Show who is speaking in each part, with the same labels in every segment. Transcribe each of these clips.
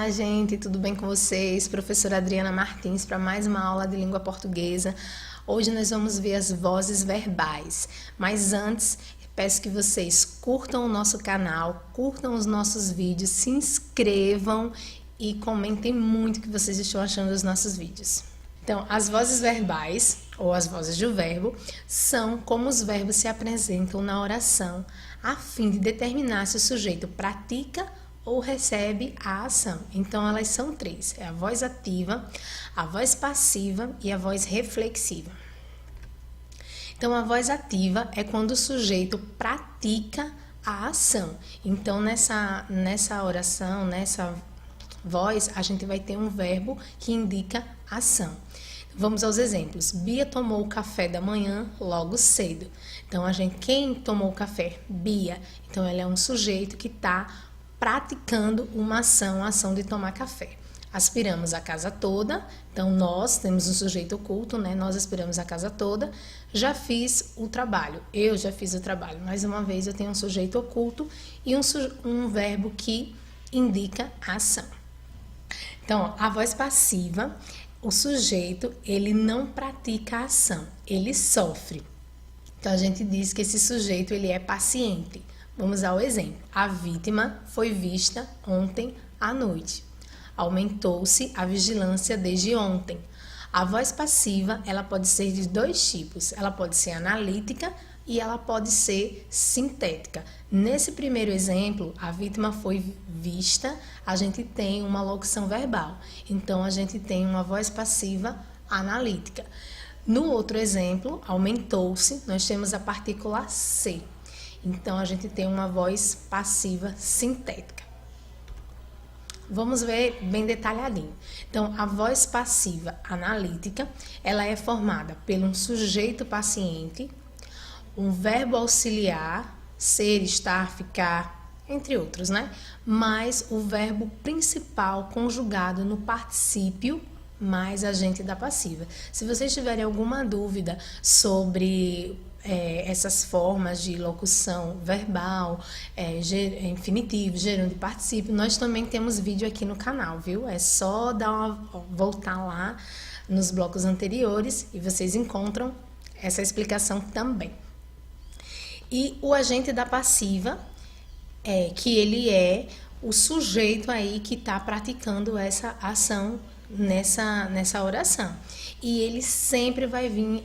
Speaker 1: Olá, gente, tudo bem com vocês? Professora Adriana Martins para mais uma aula de língua portuguesa. Hoje nós vamos ver as vozes verbais, mas antes peço que vocês curtam o nosso canal, curtam os nossos vídeos, se inscrevam e comentem muito o que vocês estão achando dos nossos vídeos. Então, as vozes verbais, ou as vozes do verbo, são como os verbos se apresentam na oração, a fim de determinar se o sujeito pratica ou recebe a ação. Então, elas são três: é a voz ativa, a voz passiva e a voz reflexiva. Então, a voz ativa é quando o sujeito pratica a ação. Então, nessa oração, nessa voz, a gente vai ter um verbo que indica ação. Vamos aos exemplos. Bia tomou o café da manhã logo cedo. Então, quem tomou o café? Bia. Então, ela é um sujeito que está praticando uma ação, a ação de tomar café. Aspiramos a casa toda. Então, nós temos um sujeito oculto, né? Nós aspiramos a casa toda. Já fiz o trabalho. Eu já fiz o trabalho. Mais uma vez, eu tenho um sujeito oculto e um verbo que indica a ação. Então, a voz passiva, o sujeito, ele não pratica a ação, ele sofre. Então, a gente diz que esse sujeito, ele é paciente. Vamos ao exemplo. A vítima foi vista ontem à noite. Aumentou-se a vigilância desde ontem. A voz passiva, ela pode ser de dois tipos. Ela pode ser analítica e ela pode ser sintética. Nesse primeiro exemplo, a vítima foi vista, a gente tem uma locução verbal. Então, a gente tem uma voz passiva analítica. No outro exemplo, aumentou-se, nós temos a partícula se. Então, a gente tem uma voz passiva sintética. Vamos ver bem detalhadinho. Então, a voz passiva analítica, ela é formada por um sujeito paciente, um verbo auxiliar, ser, estar, ficar, entre outros, né? Mas o verbo principal conjugado no particípio mais agente da passiva. Se vocês tiverem alguma dúvida sobre essas formas de locução verbal, infinitivo, gerúndio e particípio, nós também temos vídeo aqui no canal, viu? É só voltar lá nos blocos anteriores e vocês encontram essa explicação também. E o agente da passiva, que ele é o sujeito aí que está praticando essa ação nessa oração. E ele sempre vai vir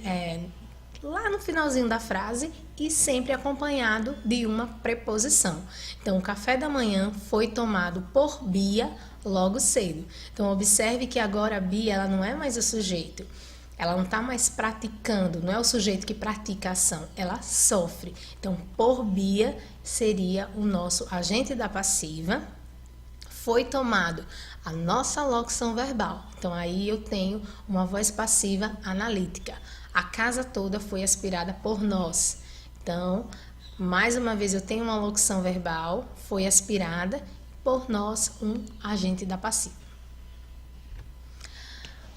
Speaker 1: lá no finalzinho da frase e sempre acompanhado de uma preposição. Então, o café da manhã foi tomado por Bia logo cedo. Então, observe que agora a Bia, ela não é mais o sujeito. Ela não está mais praticando, não é o sujeito que pratica a ação, ela sofre. Então, por Bia seria o nosso agente da passiva. Foi tomado a nossa locução verbal. Então, aí eu tenho uma voz passiva analítica. A casa toda foi aspirada por nós. Então, mais uma vez eu tenho uma locução verbal, foi aspirada por nós, um agente da passiva.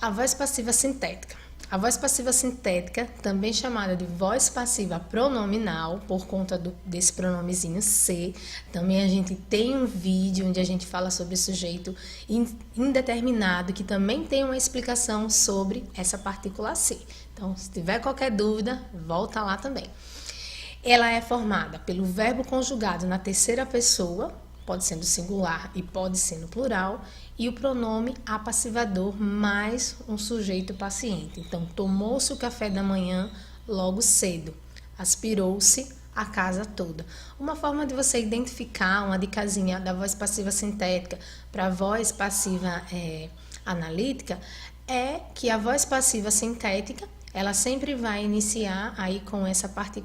Speaker 1: A voz passiva sintética. A voz passiva sintética, também chamada de voz passiva pronominal, por conta desse pronomezinho se, também a gente tem um vídeo onde a gente fala sobre sujeito indeterminado, que também tem uma explicação sobre essa partícula se. Então, se tiver qualquer dúvida, volta lá também. Ela é formada pelo verbo conjugado na terceira pessoa, pode ser no singular e pode ser no plural, e o pronome apassivador mais um sujeito paciente. Então, tomou-se o café da manhã logo cedo, aspirou-se a casa toda. Uma forma de você identificar uma dicasinha da voz passiva sintética para a voz passiva analítica é que a voz passiva sintética, ela sempre vai iniciar aí com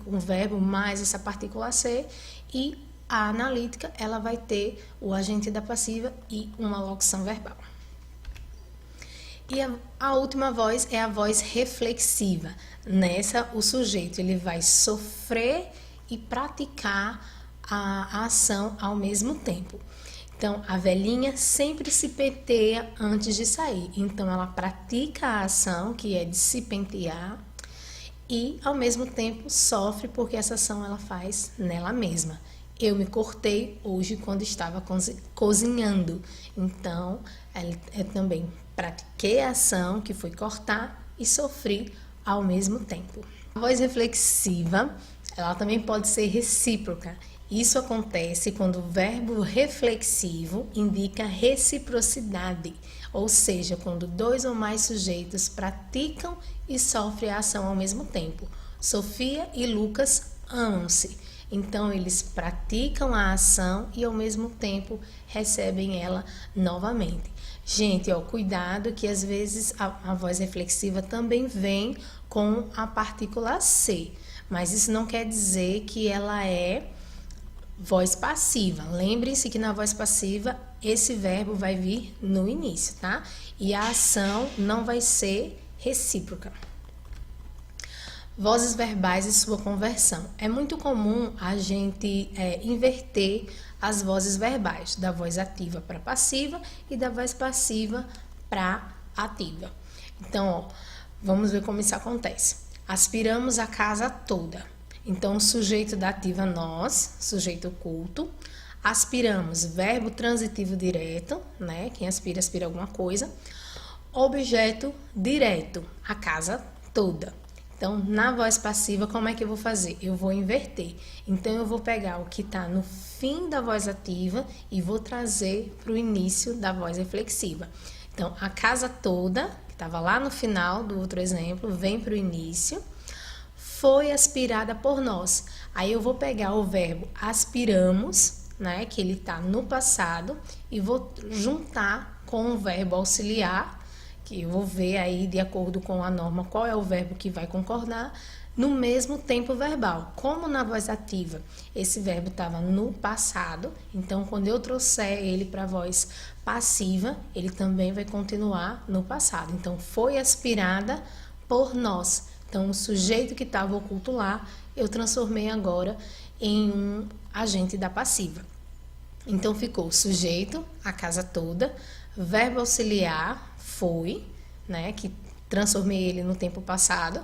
Speaker 1: um verbo mais essa partícula ser, e a analítica, ela vai ter o agente da passiva e uma locução verbal. E a última voz é a voz reflexiva. Nessa, o sujeito ele vai sofrer e praticar a ação ao mesmo tempo. Então, a velhinha sempre se penteia antes de sair. Então, ela pratica a ação, que é de se pentear, e, ao mesmo tempo, sofre porque essa ação ela faz nela mesma. Eu me cortei hoje quando estava cozinhando. Então, eu também pratiquei a ação, que foi cortar, e sofri ao mesmo tempo. A voz reflexiva, ela também pode ser recíproca. Isso acontece quando o verbo reflexivo indica reciprocidade, ou seja, quando dois ou mais sujeitos praticam e sofrem a ação ao mesmo tempo. Sofia e Lucas amam-se, então eles praticam a ação e ao mesmo tempo recebem ela novamente. Gente, ó, cuidado que às vezes a voz reflexiva também vem com a partícula C, mas isso não quer dizer que ela é voz passiva. Lembrem-se que na voz passiva esse verbo vai vir no início, tá? E a ação não vai ser recíproca. Vozes verbais e sua conversão. É muito comum a gente inverter as vozes verbais, da voz ativa para passiva e da voz passiva para ativa. Então, ó, vamos ver como isso acontece. Aspiramos a casa toda. Então, o sujeito da ativa nós, sujeito oculto. Aspiramos, verbo transitivo direto, né? Quem aspira, aspira alguma coisa. Objeto direto, a casa toda. Então, na voz passiva, como é que eu vou fazer? Eu vou inverter. Então, eu vou pegar o que está no fim da voz ativa e vou trazer para o início da voz reflexiva. Então, a casa toda, que estava lá no final do outro exemplo, vem para o início. Foi aspirada por nós. Aí, eu vou pegar o verbo aspiramos, né, que ele está no passado, e vou juntar com o verbo auxiliar, que eu vou ver aí, de acordo com a norma, qual é o verbo que vai concordar, no mesmo tempo verbal. Como na voz ativa esse verbo estava no passado, então quando eu trouxer ele para a voz passiva, ele também vai continuar no passado. Então, foi aspirada por nós. Então, o sujeito que estava oculto lá, eu transformei agora em um agente da passiva. Então, ficou sujeito, a casa toda, verbo auxiliar, foi, né, que transformei ele no tempo passado.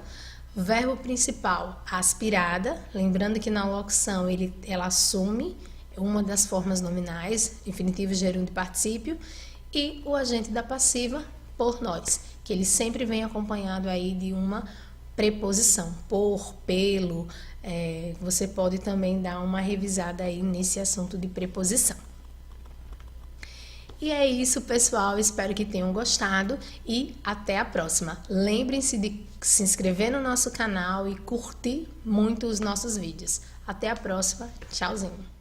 Speaker 1: Verbo principal, aspirada, lembrando que na locução ela assume uma das formas nominais, infinitivo, gerúndio e particípio, e o agente da passiva, por nós, que ele sempre vem acompanhado aí de uma preposição, por, pelo. Você pode também dar uma revisada aí nesse assunto de preposição. E é isso, pessoal. Espero que tenham gostado e até a próxima. Lembrem-se de se inscrever no nosso canal e curtir muito os nossos vídeos. Até a próxima. Tchauzinho.